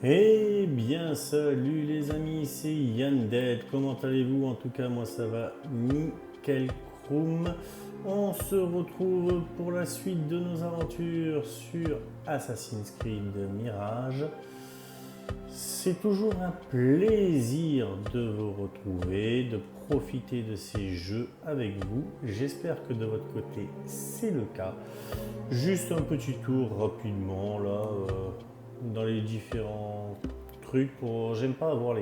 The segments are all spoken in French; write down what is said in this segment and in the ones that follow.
Eh bien, salut les amis, c'est Yanded. Comment allez-vous? En tout cas, moi ça va nickel chrome. On se retrouve pour la suite de nos aventures sur Assassin's Creed Mirage. C'est toujours un plaisir de vous retrouver, de profiter de ces jeux avec vous. J'espère que de votre côté, c'est le cas. Juste un petit tour rapidement là dans les différents trucs pour. J'aime pas avoir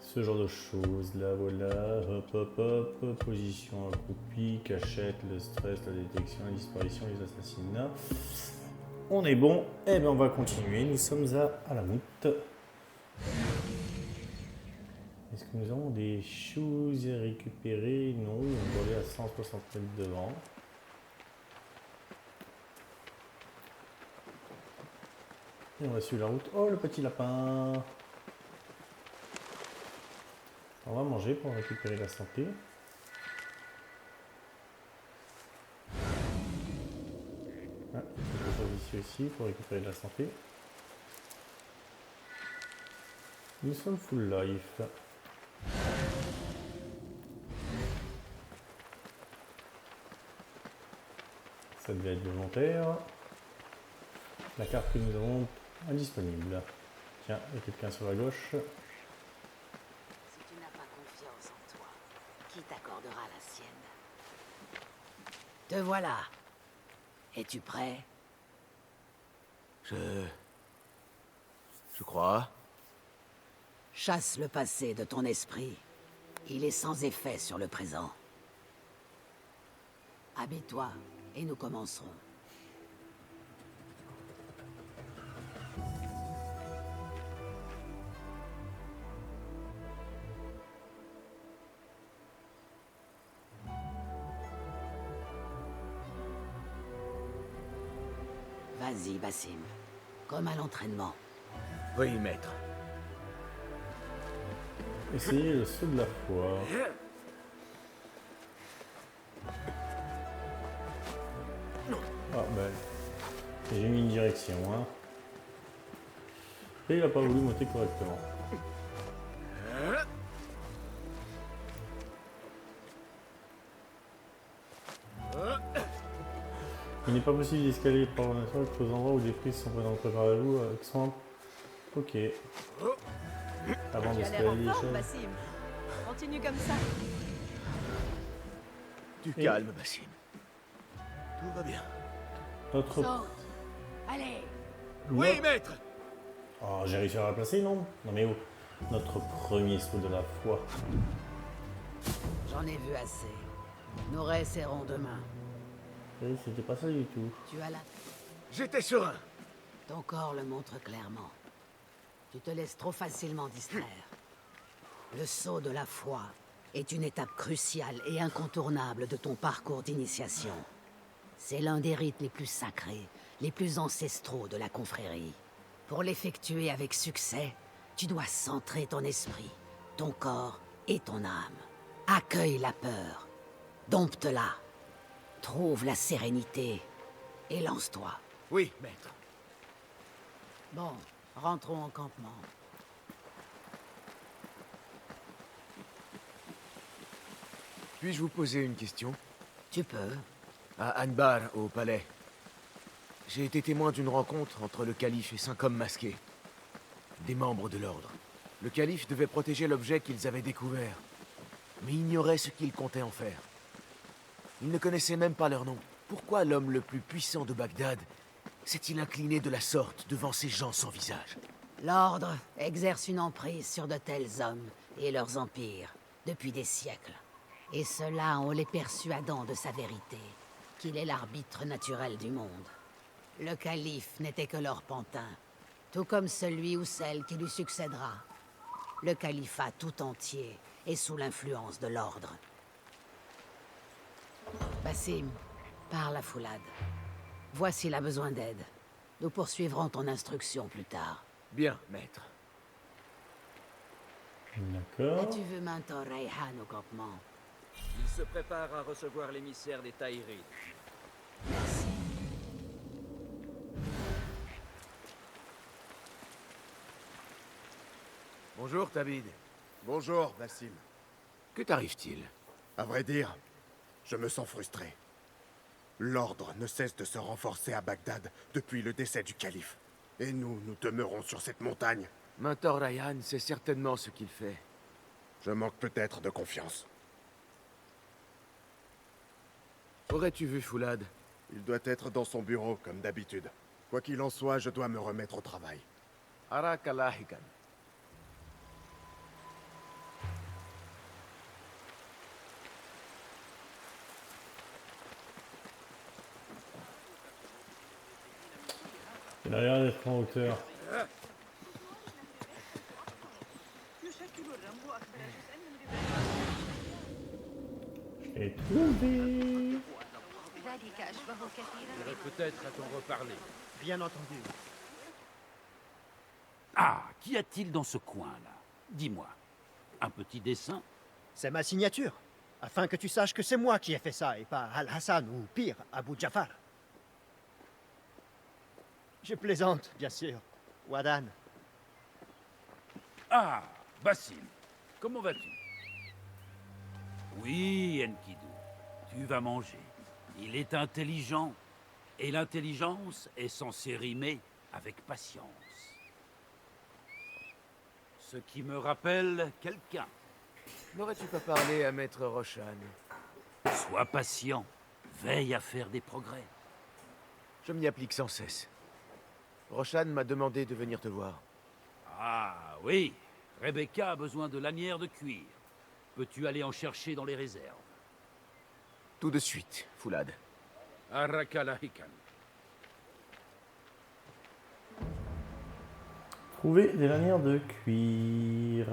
ce genre de choses là, voilà. Hop hop hop, position accroupie, cachette, le stress, la détection, la disparition, les assassinats. On est bon, et bien on va continuer, nous sommes à la route. Est-ce que nous avons des choses à récupérer? Non, on doit aller à 160 mètres devant. Et on va suivre la route. Oh, le petit lapin! On va manger pour récupérer la santé. Ah, il y a quelque chose ici aussi pour récupérer de la santé. Nous sommes full life. Ça devait être volontaire. La carte que nous avons indisponible. Tiens, il y a quelqu'un sur la gauche. Si tu n'as pas confiance en toi, qui t'accordera la sienne? Te voilà. Es-tu prêt? Je crois. Chasse le passé de ton esprit. Il est sans effet sur le présent. Habille-toi et nous commencerons. Vas-y, Basim. Comme à l'entraînement. Oui, maître. Essayez le saut de la foi. Ah ben, j'ai mis une direction. Hein. Et il n'a pas voulu monter correctement. Il n'est pas possible d'escalader par un assaut aux endroits où des frises sont présentes. Préparez-vous avec soin. Ok. Avant d'escalader les choses. Basim. Continue comme ça. Du calme, Basim. Tout va bien. Notre... Saute. Allez. Oui, maître. Oh, j'ai réussi à la placer, non? Non mais oh. Notre premier saut de la foi. J'en ai vu assez. Nous réessaierons demain. Oui, c'était pas ça du tout. Tu as la... J'étais serein. Ton corps le montre clairement. Tu te laisses trop facilement distraire. Le saut de la foi est une étape cruciale et incontournable de ton parcours d'initiation. C'est l'un des rites les plus sacrés, les plus ancestraux de la confrérie. Pour l'effectuer avec succès, tu dois centrer ton esprit, ton corps et ton âme. Accueille la peur, dompte-la, trouve la sérénité et lance-toi. Oui, maître. Bon, rentrons en campement. Puis-je vous poser une question? Tu peux. À Anbar, au palais. J'ai été témoin d'une rencontre entre le calife et 5 hommes masqués. Des membres de l'ordre. Le calife devait protéger l'objet qu'ils avaient découvert, mais ignorait ce qu'il comptait en faire. Il ne connaissait même pas leur nom. Pourquoi l'homme le plus puissant de Bagdad s'est-il incliné de la sorte devant ces gens sans visage? L'ordre exerce une emprise sur de tels hommes et leurs empires depuis des siècles. Et ceux-là en les persuadant de sa vérité, qu'il est l'arbitre naturel du monde. Le calife n'était que leur pantin, tout comme celui ou celle qui lui succédera. Le califat tout entier est sous l'influence de l'ordre. Basim, parle à Foulad. Vois s'il a besoin d'aide. Nous poursuivrons ton instruction plus tard. Bien, maître. D'accord. As-tu vu Mentor Rayhan au campement? Il se prépare à recevoir l'émissaire des Tahirides. Merci. Bonjour, Tabid. Bonjour, Bassim. Que t'arrive-t-il? À vrai dire, je me sens frustré. L'ordre ne cesse de se renforcer à Bagdad depuis le décès du calife. Et nous demeurons sur cette montagne. Mentor Ryan sait certainement ce qu'il fait. Je manque peut-être de confiance. Aurais-tu vu Foulad? Il doit être dans son bureau, comme d'habitude. Quoi qu'il en soit, je dois me remettre au travail. Arak Alahikan. Il a l'air d'être en hauteur. Je l'ai trouvé. J'irai peut-être à t'en reparler. Bien entendu. Ah, qu'y a-t-il dans ce coin-là? Dis-moi. Un petit dessin? C'est ma signature, afin que tu saches que c'est moi qui ai fait ça, et pas Al-Hassan ou pire, Abu Jafar. Je plaisante, bien sûr. Wadan. Ah, Bassim, comment vas-tu? Oui, Enkidu, tu vas manger. Il est intelligent, et l'intelligence est censée rimer avec patience. Ce qui me rappelle quelqu'un. N'aurais-tu pas parlé à Maître Roshan? Sois patient, veille à faire des progrès. Je m'y applique sans cesse. Roshan m'a demandé de venir te voir. Ah oui, Rebecca a besoin de lanières de cuir. Peux-tu aller en chercher dans les réserves? Tout de suite, Foulad. Arakalahikan. Trouver des lanières de cuir.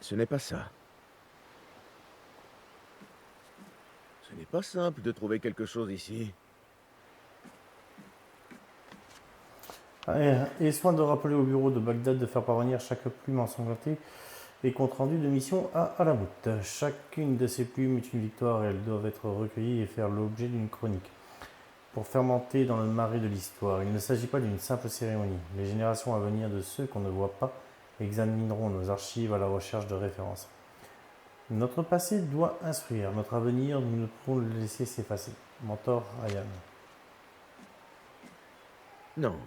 Ce n'est pas ça. Ce n'est pas simple de trouver quelque chose ici. Et soin de rappeler au bureau de Bagdad de faire parvenir chaque plume ensanglantée et compte rendu de mission à Alamout. Chacune de ces plumes est une victoire et elles doivent être recueillies et faire l'objet d'une chronique. Pour fermenter dans le marais de l'histoire, il ne s'agit pas d'une simple cérémonie. Les générations à venir de ceux qu'on ne voit pas examineront nos archives à la recherche de références. Notre passé doit instruire, notre avenir, nous ne pouvons le laisser s'effacer. Mentor Ryan. Non,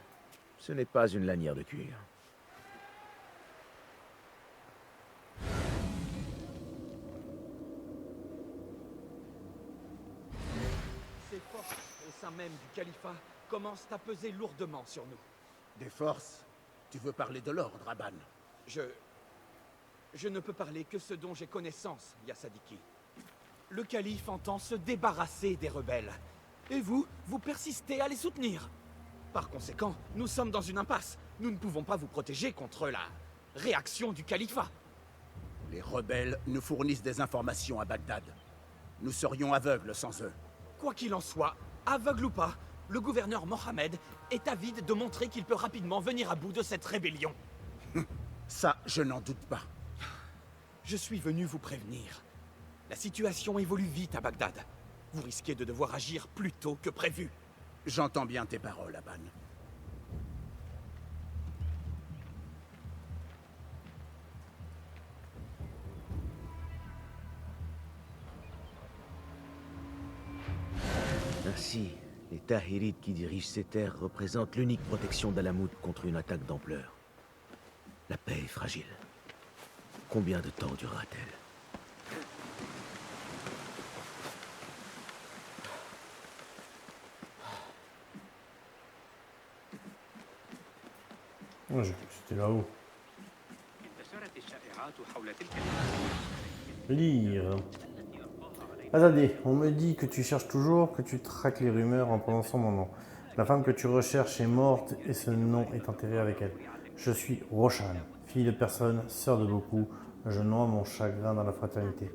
ce n'est pas une lanière de cuir. Ces forces au sein même du califat commencent à peser lourdement sur nous. Des forces? Tu veux parler de l'ordre, Aban? Je ne peux parler que ce dont j'ai connaissance, Yasadiki. Le calife entend se débarrasser des rebelles. Et vous persistez à les soutenir. Par conséquent, nous sommes dans une impasse. Nous ne pouvons pas vous protéger contre la réaction du califat. Les rebelles nous fournissent des informations à Bagdad. Nous serions aveugles sans eux. Quoi qu'il en soit, aveugle ou pas, le gouverneur Mohamed est avide de montrer qu'il peut rapidement venir à bout de cette rébellion. Ça, je n'en doute pas. Je suis venu vous prévenir. La situation évolue vite à Bagdad. Vous risquez de devoir agir plus tôt que prévu. J'entends bien tes paroles, Aban. Ainsi, les Tahirites qui dirigent ces terres représentent l'unique protection d'Alamout contre une attaque d'ampleur. La paix est fragile. Combien de temps durera-t-elle? Oh, j'ai cru que c'était là-haut. Lire. Azadé, on me dit que tu cherches toujours, que tu traques les rumeurs en prononçant mon nom. La femme que tu recherches est morte et ce nom est enterré avec elle. Je suis Roshan, fille de personne, sœur de beaucoup. Je noie mon chagrin dans la fraternité.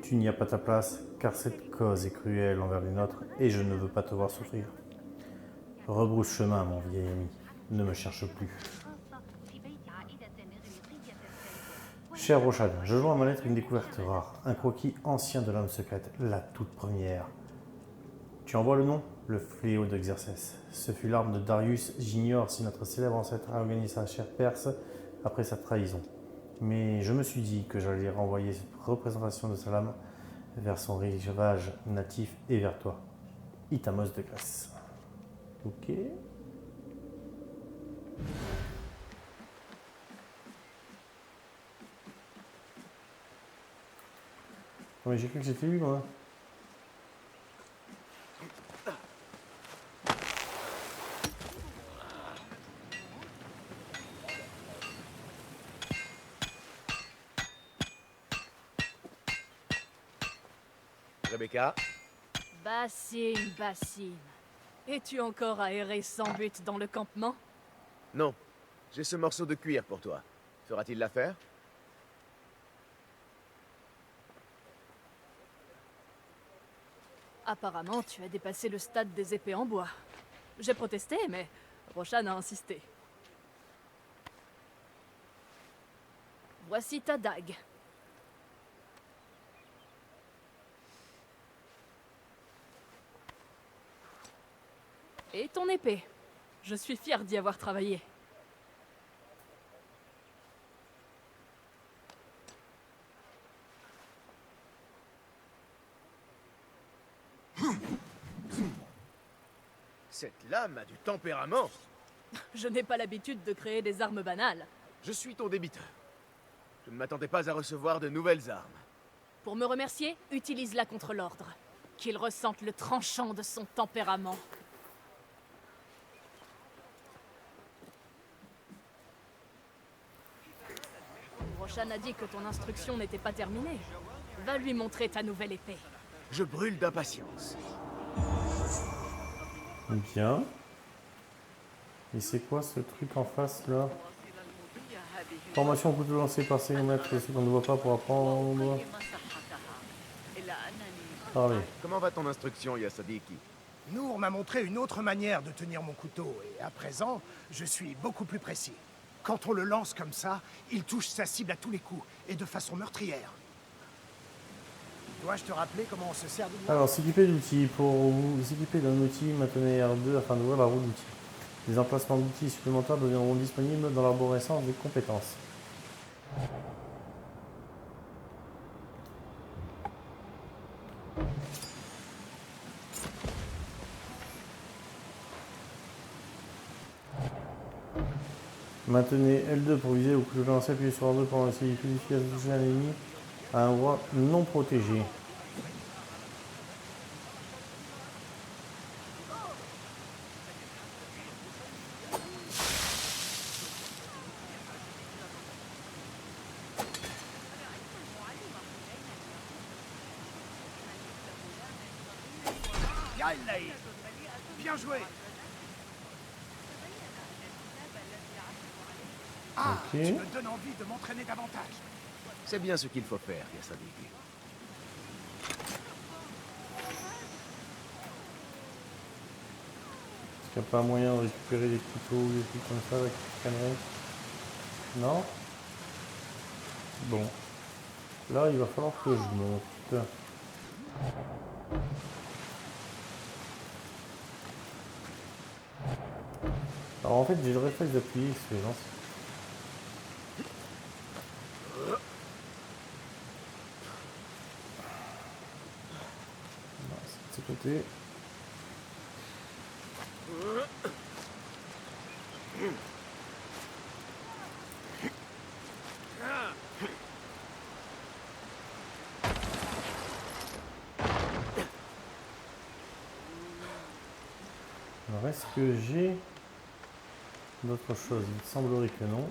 Tu n'y as pas ta place, car cette cause est cruelle envers les nôtres et je ne veux pas te voir souffrir. Rebrousse chemin, mon vieil ami. Ne me cherche plus. Cher Roshan, je joins à ma lettre une découverte rare, un croquis ancien de l'âme secrète, la toute première. Tu en vois le nom? Le fléau de Xerxès. Ce fut l'arme de Darius. J'ignore si notre célèbre ancêtre a organisé sa chère Perse après sa trahison. Mais je me suis dit que j'allais renvoyer cette représentation de sa lame vers son rivage natif et vers toi. Itamos de Grèce. Ok. Non mais j'ai cru que c'était lui moi. Rebecca? Bassim, Bassim. Es-tu encore à errer sans but dans le campement? Non. J'ai ce morceau de cuir pour toi. Fera-t-il l'affaire? Apparemment, tu as dépassé le stade des épées en bois. J'ai protesté, mais Roshan a insisté. Voici ta dague. Et ton épée. Je suis fier d'y avoir travaillé. Cette lame a du tempérament. Je n'ai pas l'habitude de créer des armes banales. Je suis ton débiteur. Je ne m'attendais pas à recevoir de nouvelles armes. Pour me remercier, utilise-la contre l'ordre. Qu'il ressente le tranchant de son tempérament. Roshan a dit que ton instruction n'était pas terminée. Va lui montrer ta nouvelle épée. Je brûle d'impatience. Bien. Et c'est quoi ce truc en face là? Formation couteau lancé par séomètre, ce qu'on ne voit pas pour apprendre. Parlez. Comment va ton instruction, Yasadiki? Nour m'a montré une autre manière de tenir mon couteau, et à présent, je suis beaucoup plus précis. Quand on le lance comme ça, il touche sa cible à tous les coups, et de façon meurtrière. Dois-je te rappeler comment on se sert de moi? Alors, s'équiper d'outils. Pour vous équiper d'un outil, maintenez R2 afin d'ouvrir la roue d'outils. Les emplacements d'outils supplémentaires deviendront disponibles dans l'arborescence des compétences. Maintenez L2 pour viser au couteau lancé, appuyez sur R2 pour essayer plus efficace de toucher un ennemi à un endroit non protégé. Bien joué. Ah, Ok. tu me donnes envie de m'entraîner davantage. C'est bien ce qu'il faut faire, Yasadiki. Est-ce qu'il n'y a pas moyen de récupérer des couteaux ou des trucs comme ça avec le cannerais? Non? Bon. Là, il va falloir que je monte. Alors en fait, j'ai le réflexe d'appuyer sur les lances. Non, c'est de ce côté. Alors est-ce que j'ai d'autres choses? Il semblerait que non.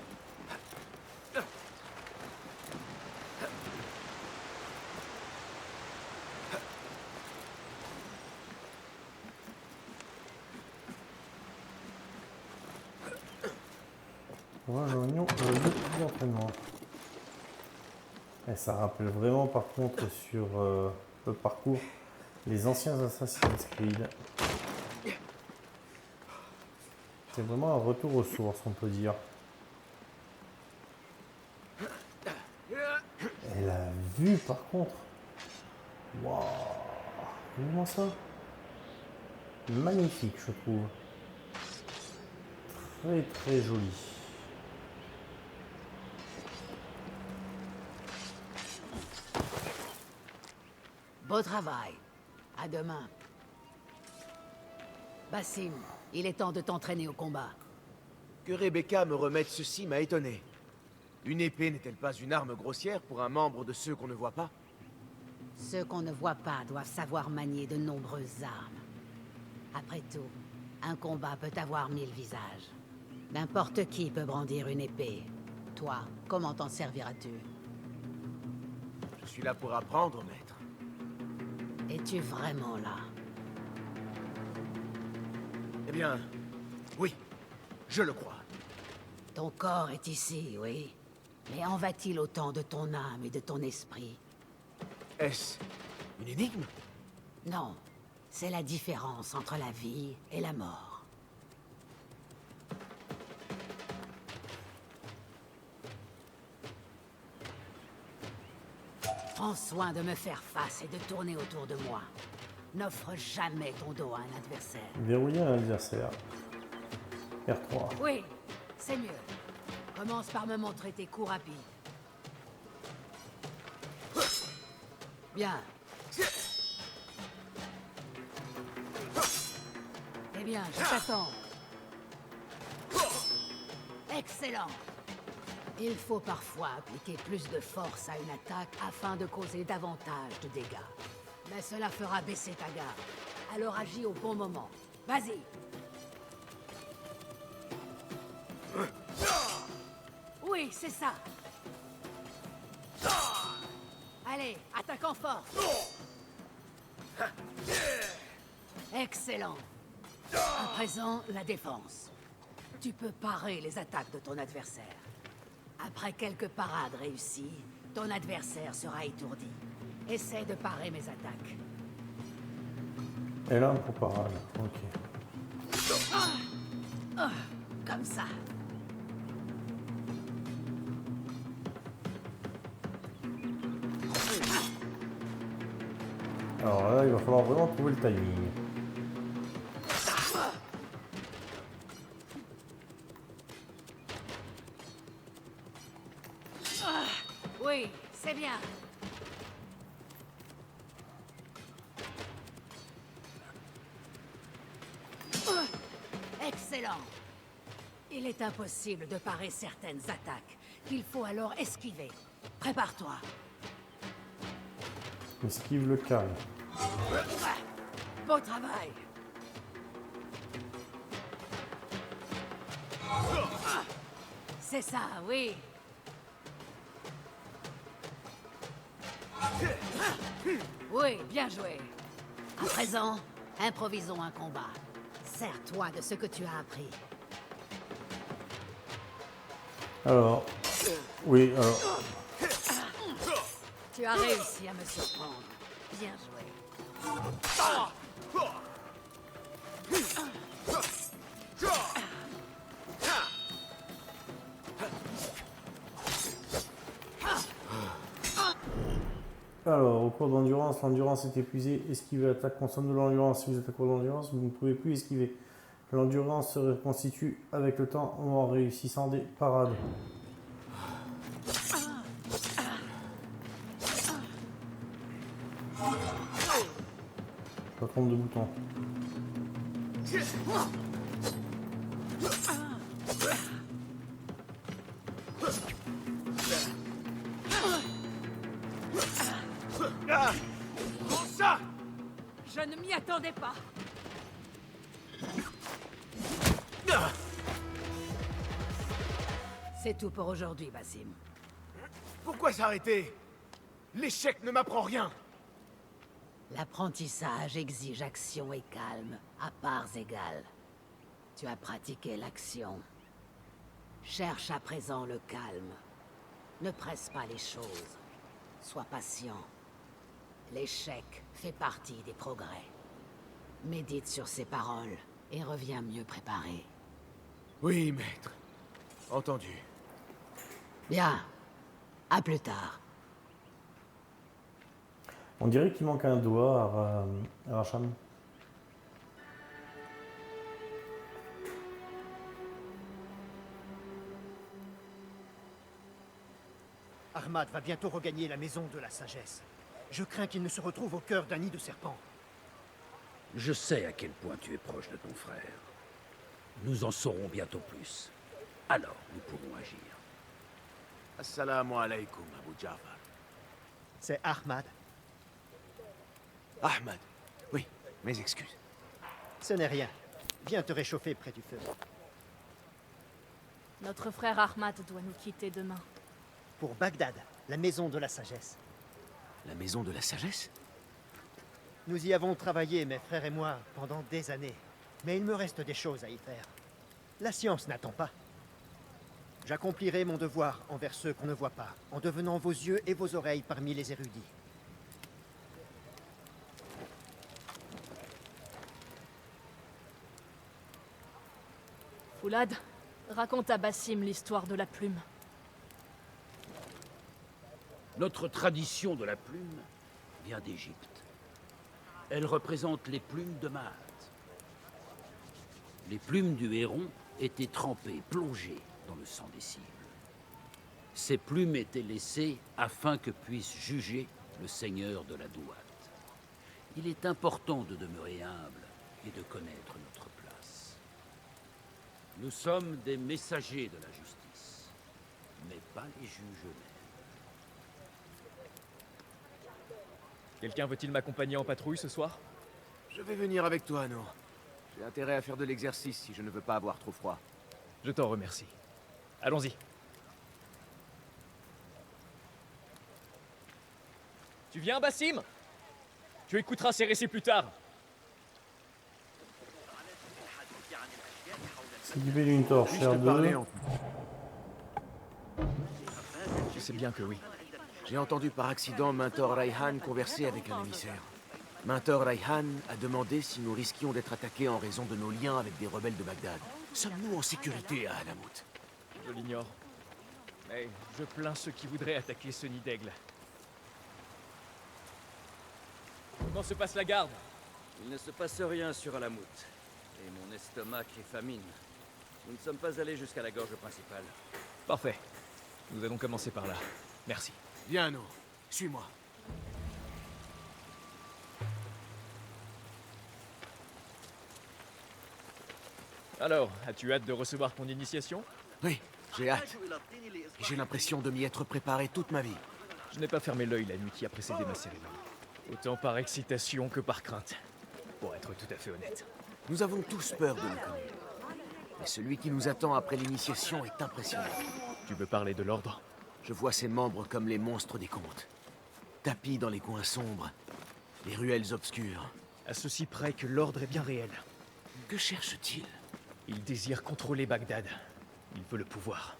Rejoignons le lieu d'entraînement. Et ça rappelle vraiment par contre sur le parcours les anciens Assassin's Creed. C'est vraiment un retour aux sources, on peut dire. vue par contre. Waouh. Regardez-moi ça. Magnifique, je trouve. Très très joli. Beau travail. À demain. Basim, il est temps de t'entraîner au combat. Que Rebecca me remette ceci m'a étonné. Une épée n'est-elle pas une arme grossière pour un membre de ceux qu'on ne voit pas? Ceux qu'on ne voit pas doivent savoir manier de nombreuses armes. Après tout, un combat peut avoir 1000 visages. N'importe qui peut brandir une épée. Toi, comment t'en serviras-tu? Je suis là pour apprendre, maître. Es-tu vraiment là? Eh bien, oui, je le crois. Ton corps est ici, oui. Mais en va-t-il autant de ton âme et de ton esprit? Est-ce une énigme? Non, c'est la différence entre la vie et la mort. Prends soin de me faire face et de tourner autour de moi. N'offre jamais ton dos à un adversaire. Verrouiller un adversaire. R3. Oui, c'est mieux. Commence par me montrer tes coups rapides. Bien. Eh bien, je t'attends. Excellent. Il faut parfois appliquer plus de force à une attaque afin de causer davantage de dégâts. Mais cela fera baisser ta garde. Alors agis au bon moment. Vas-y. Oui, c'est ça. Allez, attaque en force. Excellent. À présent, la défense. Tu peux parer les attaques de ton adversaire. Après quelques parades réussies, ton adversaire sera étourdi. Essaie de parer mes attaques. Et là, pour parade. Ok. Comme ça. Alors là, il va falloir vraiment trouver le timing. Oui, c'est bien. Excellent. Il est impossible de parer certaines attaques. Il faut alors esquiver. Prépare-toi. Esquive le carré. Beau travail. C'est ça, oui. Oui, bien joué. À présent, improvisons un combat. Sers-toi de ce que tu as appris. Alors. Oui, alors. Tu as réussi à me surprendre. Bien joué. Alors, au cours d'endurance, l'endurance est épuisée. Esquiver l'attaque consomme de l'endurance. Si vous êtes à court d'endurance, vous ne pouvez plus esquiver. L'endurance se reconstitue avec le temps en réussissant des parades. Je me trompe de bouton. Ça! Je ne m'y attendais pas. C'est tout pour aujourd'hui, Basim. Pourquoi s'arrêter? L'échec ne m'apprend rien. L'apprentissage exige action et calme, à parts égales. Tu as pratiqué l'action. Cherche à présent le calme. Ne presse pas les choses. Sois patient. L'échec fait partie des progrès. Médite sur ces paroles et reviens mieux préparé. Oui, maître. Entendu. Bien. À plus tard. On dirait qu'il manque un doigt à Racham. Ahmad va bientôt regagner la maison de la sagesse. Je crains qu'il ne se retrouve au cœur d'un nid de serpents. Je sais à quel point tu es proche de ton frère. Nous en saurons bientôt plus. Alors, nous pourrons agir. Assalamu alaikum, Abu Jafar. C'est Ahmad. Ahmad. Oui, mes excuses. Ce n'est rien. Viens te réchauffer près du feu. Notre frère Ahmad doit nous quitter demain. Pour Bagdad, la maison de la sagesse. La maison de la sagesse? Nous y avons travaillé, mes frères et moi, pendant des années. Mais il me reste des choses à y faire. La science n'attend pas. J'accomplirai mon devoir envers ceux qu'on ne voit pas, en devenant vos yeux et vos oreilles parmi les érudits. Foulad, raconte à Bassim l'histoire de la plume. Notre tradition de la plume vient d'Égypte. Elle représente les plumes de Maat. Les plumes du héron étaient trempées, plongées dans le sang des cibles. Ces plumes étaient laissées afin que puisse juger le seigneur de la Douate. Il est important de demeurer humble et de connaître notre place. Nous sommes des messagers de la justice, mais pas les juges eux-mêmes. Quelqu'un veut-il m'accompagner en patrouille ce soir? Je vais venir avec toi, Nour. J'ai intérêt à faire de l'exercice si je ne veux pas avoir trop froid. Je t'en remercie. Allons-y. Tu viens, Bassim? Tu écouteras ces récits plus tard. S'équiper d'une torche, Puis-je faire te parler deux. en... Je sais bien que oui. J'ai entendu par accident Mentor Raihan converser avec un émissaire. Mentor Raihan a demandé si nous risquions d'être attaqués en raison de nos liens avec des rebelles de Bagdad. Sommes-nous en sécurité à Alamout? Je l'ignore. Mais je plains ceux qui voudraient attaquer ce nid d'aigle. Comment se passe la garde? Il ne se passe rien sur Alamout. Et mon estomac est famine. Nous ne sommes pas allés jusqu'à la gorge principale. Parfait. Nous allons commencer par là. Merci. Viens, Nour. Suis-moi. Alors, as-tu hâte de recevoir ton initiation? Oui, j'ai hâte. Et j'ai l'impression de m'y être préparé toute ma vie. Je n'ai pas fermé l'œil la nuit qui a précédé ma cérémonie. Autant par excitation que par crainte. Pour être tout à fait honnête. Nous avons tous peur de l'inconnu. Mais celui qui nous attend après l'initiation est impressionnant. Tu veux parler de l'ordre? Je vois ses membres comme les monstres des contes. Tapis dans les coins sombres, les ruelles obscures. À ceci près que l'ordre est bien réel. Que cherche-t-il? Il désire contrôler Bagdad. Il veut le pouvoir.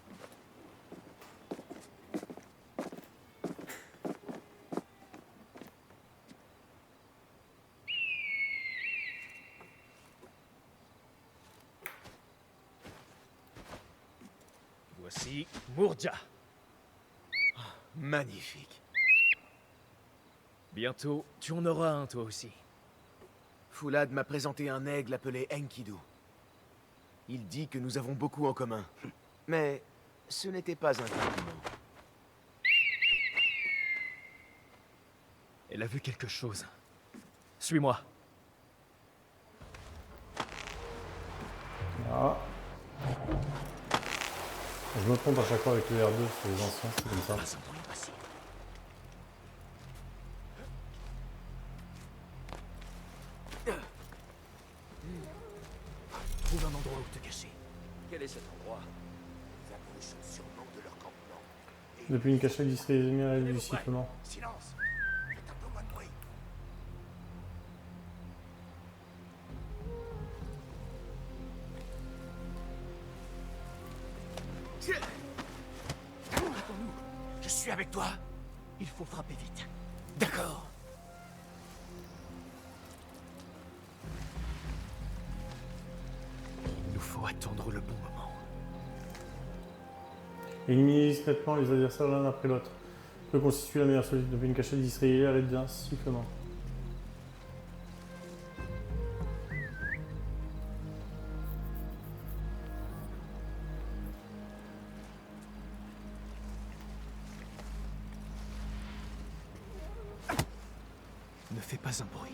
Voici Murja. Magnifique. Bientôt, tu en auras un toi aussi. Foulad m'a présenté un aigle appelé Enkidu. Il dit que nous avons beaucoup en commun. Mais ce n'était pas un compliment. Elle a vu quelque chose. Suis-moi. Ah. Je me trompe à chaque fois avec le R2 sur les anciens, c'est comme ça. Trouve un endroit où te cacher. Quel est cet endroit? Les aborigens surmontent de leur campement. Depuis une cachette discret des lumières et du sifflement. Silence! Faites un peu moins de bruit. Attends-nous. Je suis avec toi. Il faut frapper vite. D'accord. Il nous faut attendre le bon moment. Éliminez discrètement les adversaires l'un après l'autre. peut constituer la meilleure solution depuis une cachette d'Israël, arrête d'un sifflement. Ne fais pas un bruit.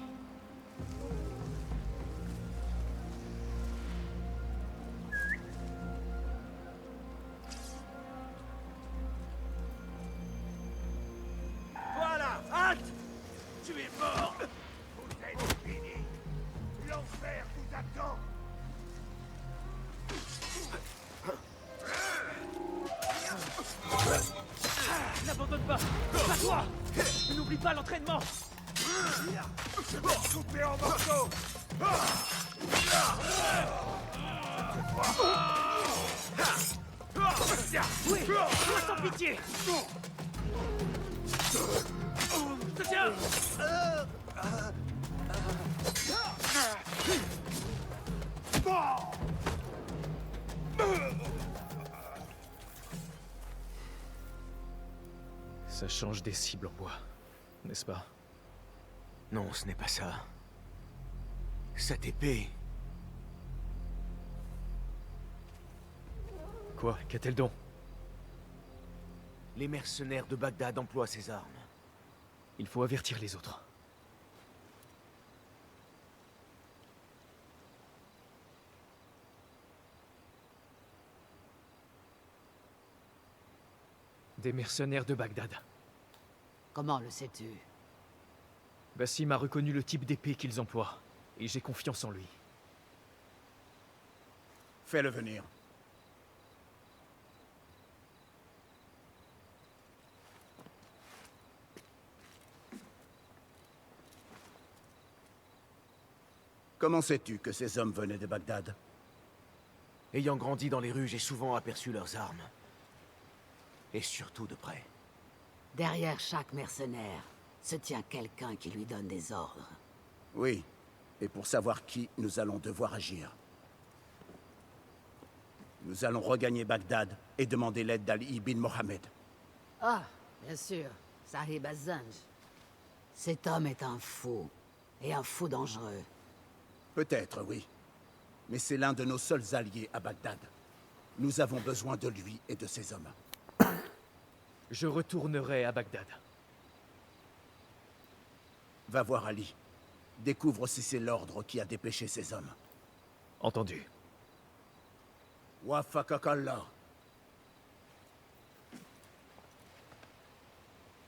Voilà, halte! Tu es mort! Vous êtes fini! L'enfer vous attend! N'abandonne pas! Pas toi! N'oublie pas l'entraînement! Je vais te couper en morceaux! Oui! Toi sans pitié! Je te tiens! Ça change des cibles en bois, n'est-ce pas? Non, ce n'est pas ça. Cette épée... Quoi? Qu'a-t-elle donc? Les mercenaires de Bagdad emploient ces armes. Il faut avertir les autres. Des mercenaires de Bagdad. Comment le sais-tu? Bassim a reconnu le type d'épée qu'ils emploient, et j'ai confiance en lui. Fais-le venir. Comment sais-tu que ces hommes venaient de Bagdad? Ayant grandi dans les rues, j'ai souvent aperçu leurs armes. Et surtout de près. Derrière chaque mercenaire se tient quelqu'un qui lui donne des ordres. Oui, et pour savoir qui, nous allons devoir agir. Nous allons regagner Bagdad et demander l'aide d'Ali ibn Mohammed. Ah, bien sûr, Sahib Az-Zanj. Cet homme est un fou, et un fou dangereux. Peut-être, oui. Mais c'est l'un de nos seuls alliés à Bagdad. Nous avons besoin de lui et de ses hommes. Je retournerai à Bagdad. Va voir Ali. Découvre si c'est l'ordre qui a dépêché ces hommes. Entendu. Wafakakallah.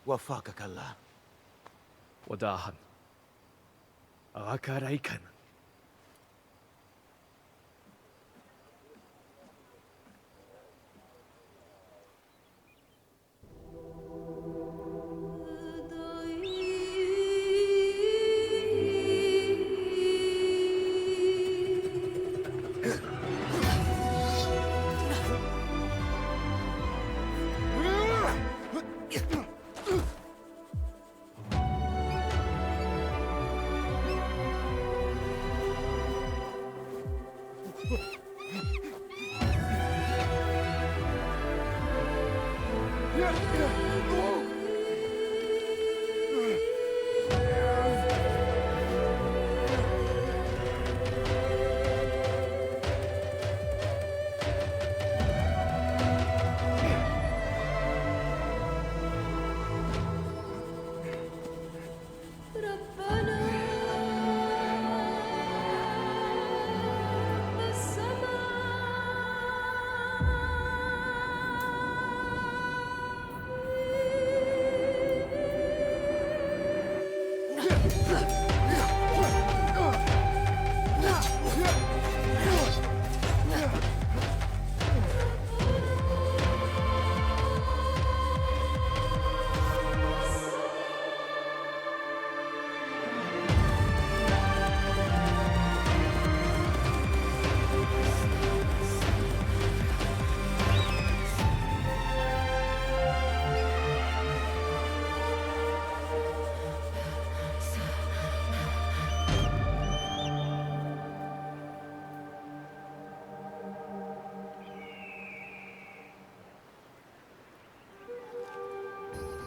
Wafakakallah. Wadahan. Rakaraikan.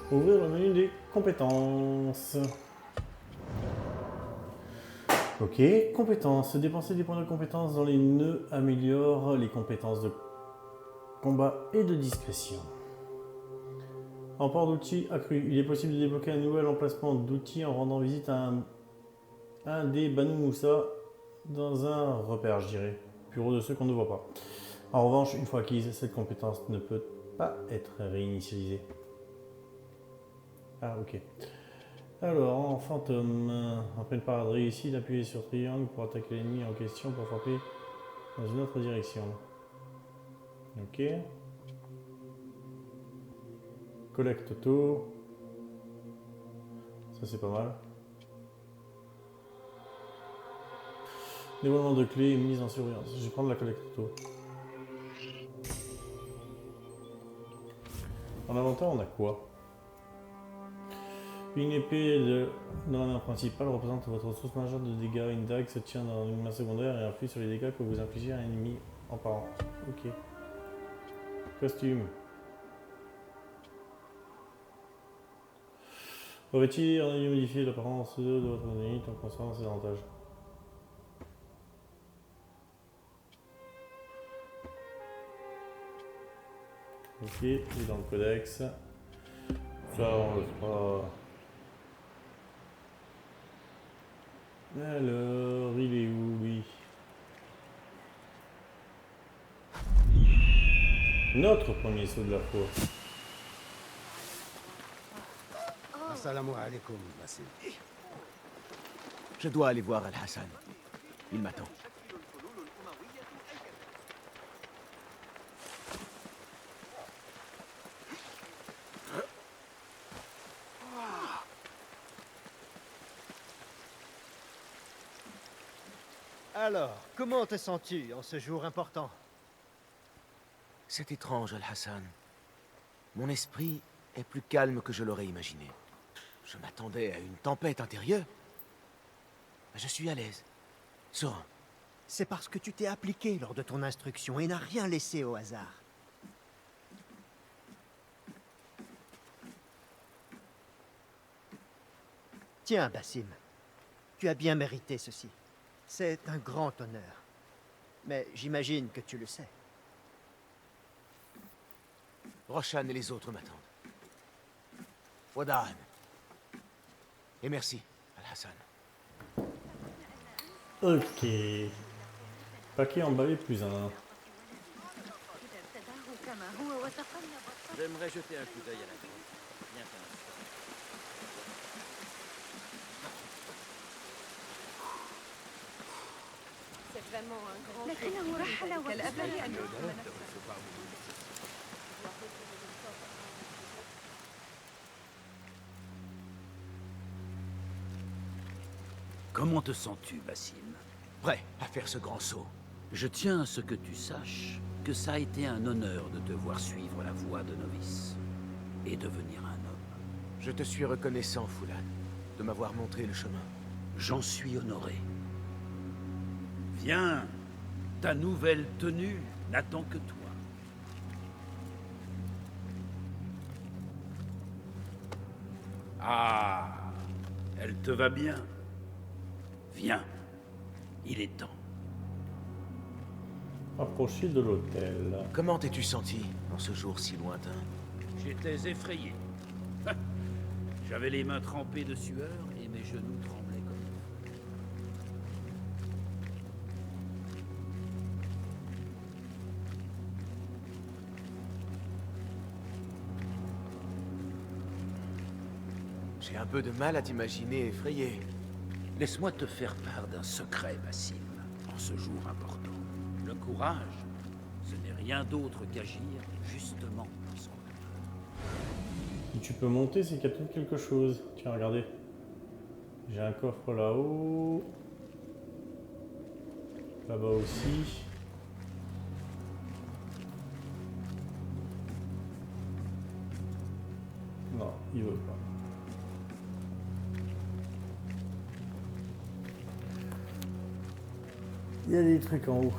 Ouvrir le menu des compétences. Ok, compétences. Dépenser des points de compétences dans les nœuds améliore les compétences de combat et de discrétion. Emport d'outils accru. Il est possible de débloquer un nouvel emplacement d'outils en rendant visite à un des Banu Moussa dans un repère, je dirais. Bureau de ceux qu'on ne voit pas. En revanche, une fois acquise, cette compétence ne peut pas être réinitialisée. Ah, ok. Alors, en fantôme, après une parade réussie, appuyez sur triangle pour attaquer l'ennemi en question pour frapper dans une autre direction. Ok. Collecte auto. Ça c'est pas mal. Dévoilement de clés et mise en surveillance. Je vais prendre la collecte auto. En inventaire, on a quoi? Une épée dans la main principale représente votre source majeure de dégâts. Une dague se tient dans une main secondaire et influe sur les dégâts que vous infligez à un ennemi en parant. Ok. Costume. Revêtir un ennemi modifié l'apparence de votre ennemi en conservant ses avantages. Ok, il est dans le codex. Ça, on le fera. Alors, il est où, lui? Notre premier saut de la foi. Assalamu alaikum, Basim. Je dois aller voir Al-Hassan. Il m'attend. Alors, comment te sens-tu en ce jour important? C'est étrange, Al-Hassan. Mon esprit est plus calme que je l'aurais imaginé. Je m'attendais à une tempête intérieure. Je suis à l'aise. Serein. C'est parce que tu t'es appliqué lors de ton instruction et n'as rien laissé au hasard. Tiens, Basim. Tu as bien mérité ceci. C'est un grand honneur. Mais j'imagine que tu le sais. Roshan et les autres m'attendent. Wada'an. Et merci, Al-Hassan. Ok. Paquet emballé plus un. J'aimerais jeter un coup d'œil à la grotte. Bien un instant. C'est vraiment un grand Comment te sens-tu, Basim? Prêt à faire ce grand saut. Je tiens à ce que tu saches que ça a été un honneur de te voir suivre la voie de novice et devenir un homme. Je te suis reconnaissant, Foulad, de m'avoir montré le chemin. J'en suis honoré. Viens, ta nouvelle tenue n'attend que toi. Ah, elle te va bien. Viens, il est temps. Approchez de l'hôtel. Comment t'es-tu senti en ce jour si lointain? J'étais effrayé. J'avais les mains trempées de sueur et mes genoux tremblaient comme eux. J'ai un peu de mal à t'imaginer effrayé. Laisse-moi te faire part d'un secret, Basim, en ce jour important. Le courage, ce n'est rien d'autre qu'agir justement parce qu'on a peur. Si tu peux monter, c'est qu'il y a peut-être quelque chose. Tiens, regardez. J'ai un coffre là-haut. Là-bas aussi. Non, il veut pas. Il y a des trucs en haut.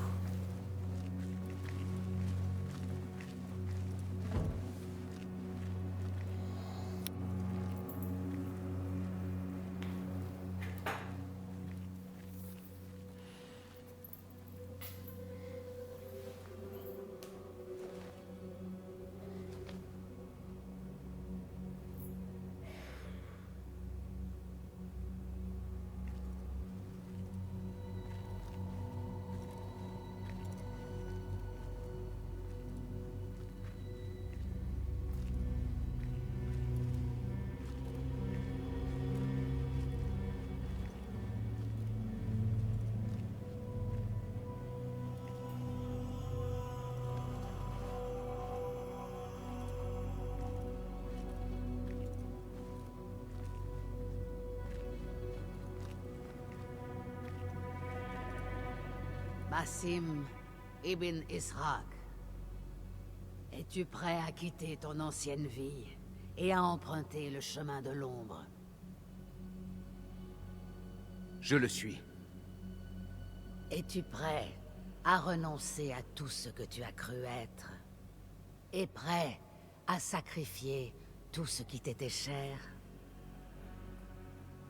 Basim Ibn Ishaq, es-tu prêt à quitter ton ancienne vie et à emprunter le chemin de l'ombre? Je le suis. Es-tu prêt à renoncer à tout ce que tu as cru être? Et prêt à sacrifier tout ce qui t'était cher?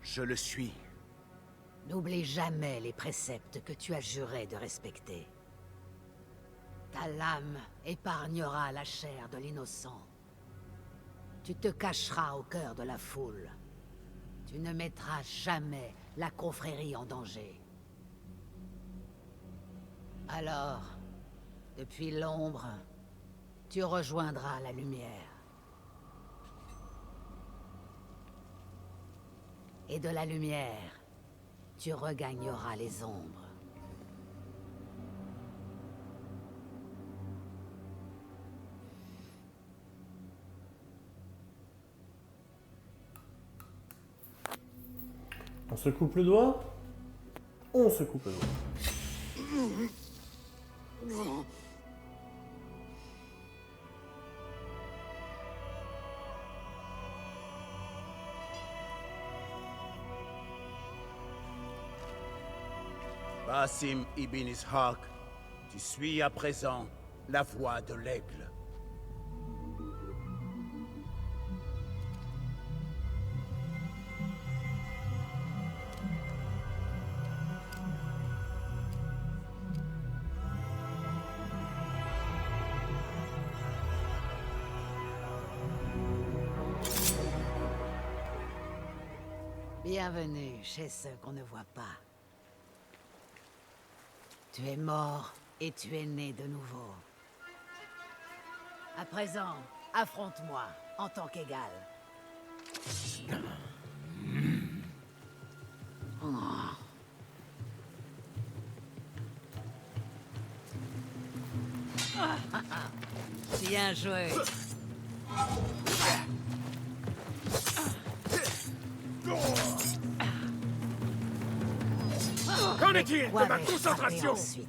Je le suis. N'oublie jamais les préceptes que tu as juré de respecter. Ta lame épargnera la chair de l'innocent. Tu te cacheras au cœur de la foule. Tu ne mettras jamais la confrérie en danger. Alors, depuis l'ombre, tu rejoindras la lumière. Et de la lumière, tu regagneras les ombres. On se coupe le doigt? On se coupe le doigt. Basim Ibn Ishaq, tu suis à présent la voie de l'aigle. Bienvenue chez ceux qu'on ne voit pas. Tu es mort et tu es né de nouveau. À présent, affronte-moi en tant qu'égal. Bien joué. Qu'en est-il de Quoi ma vais-je concentration? frapper ensuite?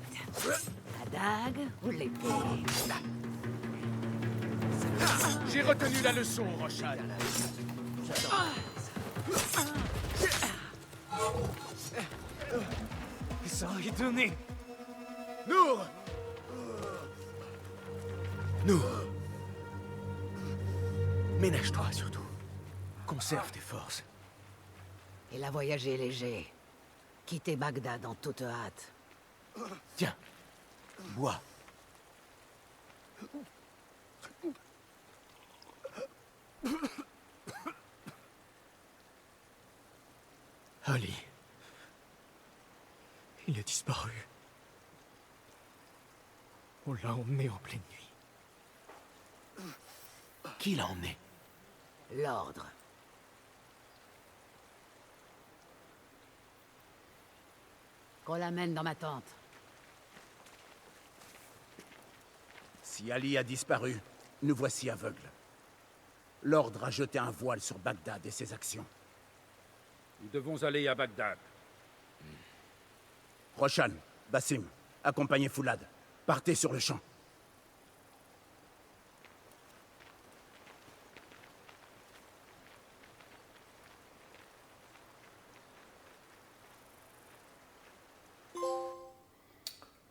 La dague ou l'épée? J'ai retenu la leçon, Roshan. Ça est donné. Nour! Nous. Ménage-toi surtout. Conserve tes forces. Il a voyagé léger. Quitter Bagdad en toute hâte. Tiens, bois. Ali. Il a disparu. On l'a emmené en pleine nuit. Qui l'a emmené? L'ordre. Qu'on l'amène dans ma tente. Si Ali a disparu, nous voici aveugles. L'ordre a jeté un voile sur Bagdad et ses actions. Nous devons aller à Bagdad. Roshan, Basim, accompagnez Foulad. Partez sur le champ.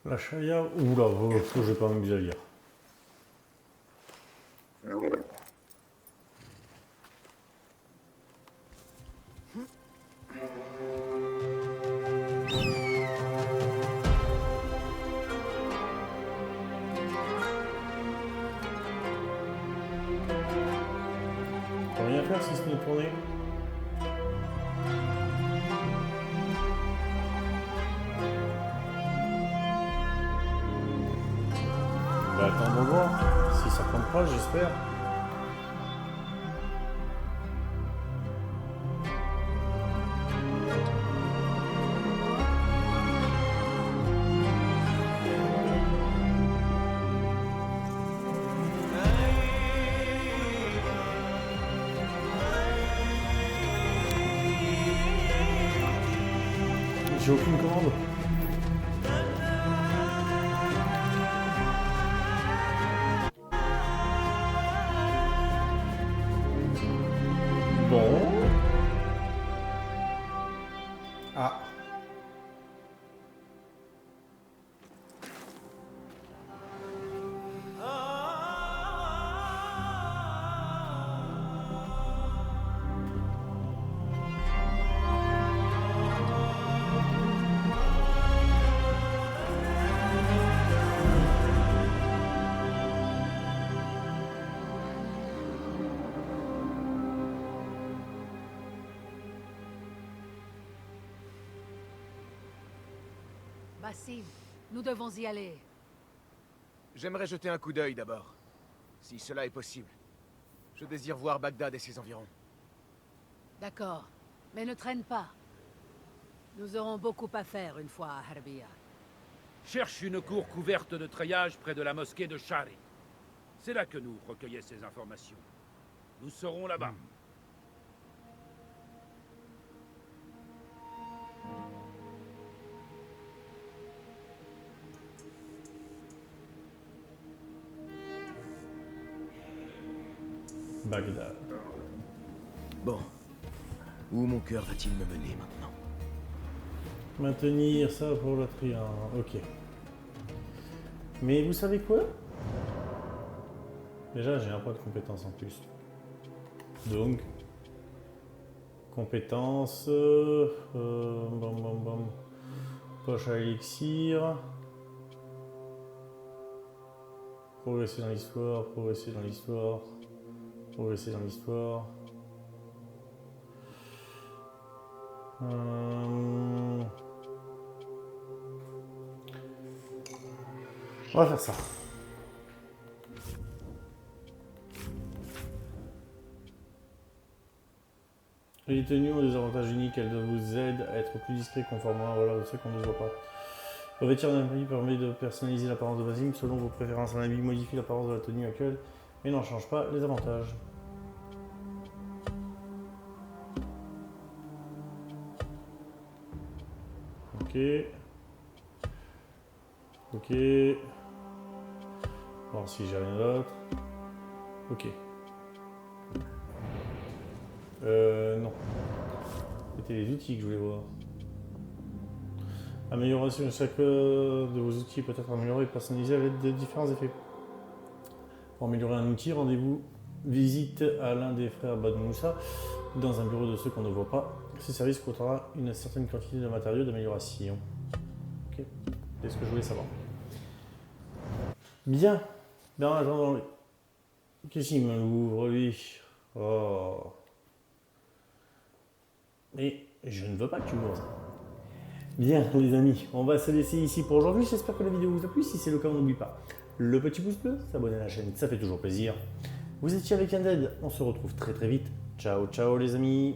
La Shaya. Oula, je vais pas m'amuser à lire. On peut rien faire si ce n'est tourner. On va attendre voir si ça compte pas, j'espère. J'ai aucune commande. Basim, nous devons y aller. J'aimerais jeter un coup d'œil d'abord, si cela est possible. Je désire voir Bagdad et ses environs. D'accord, mais ne traîne pas. Nous aurons beaucoup à faire une fois à Harbiya. Cherche une cour couverte de treillage près de la mosquée de Shari. C'est là que nous recueillons ces informations. Nous serons là-bas. Bagdad. Bon. Où mon cœur va-t-il me mener maintenant? Maintenir ça pour le triangle. Ok. Mais vous savez quoi? Déjà, j'ai un point de compétence en plus. Donc, compétence. Poche à élixir. Progresser dans l'histoire, progresser dans l'histoire, progresser dans l'histoire. On va faire ça. Les tenues ont des avantages uniques, elles vous aident à être plus discret conformément à voilà, ceux qu'on ne voit pas. Revêtir un habit permet de personnaliser l'apparence de Basim selon vos préférences. Un habit modifie l'apparence de la tenue actuelle et n'en change pas les avantages. Ok. Ok. Voir si j'ai rien d'autre. Ok. Non. C'était les outils que je voulais voir. Amélioration de chaque de vos outils peut être amélioré et personnalisé à l'aide de différents effets. Pour améliorer un outil, rendez-vous visite à l'un des frères Bad Moussa dans un bureau de ceux qu'on ne voit pas. Ce service coûtera une certaine quantité de matériaux d'amélioration. Ok, c'est ce que je voulais savoir. Bien. Dans attendant, qu'est-ce qu'il me l'ouvre lui? Oh. Mais je ne veux pas que tu m'ouvres ça. Bien les amis, on va se laisser ici pour aujourd'hui. J'espère que la vidéo vous a plu. Si c'est le cas, on n'oublie pas le petit pouce bleu, s'abonner à la chaîne, ça fait toujours plaisir. Vous étiez avec Undead, on se retrouve très très vite. Ciao ciao les amis.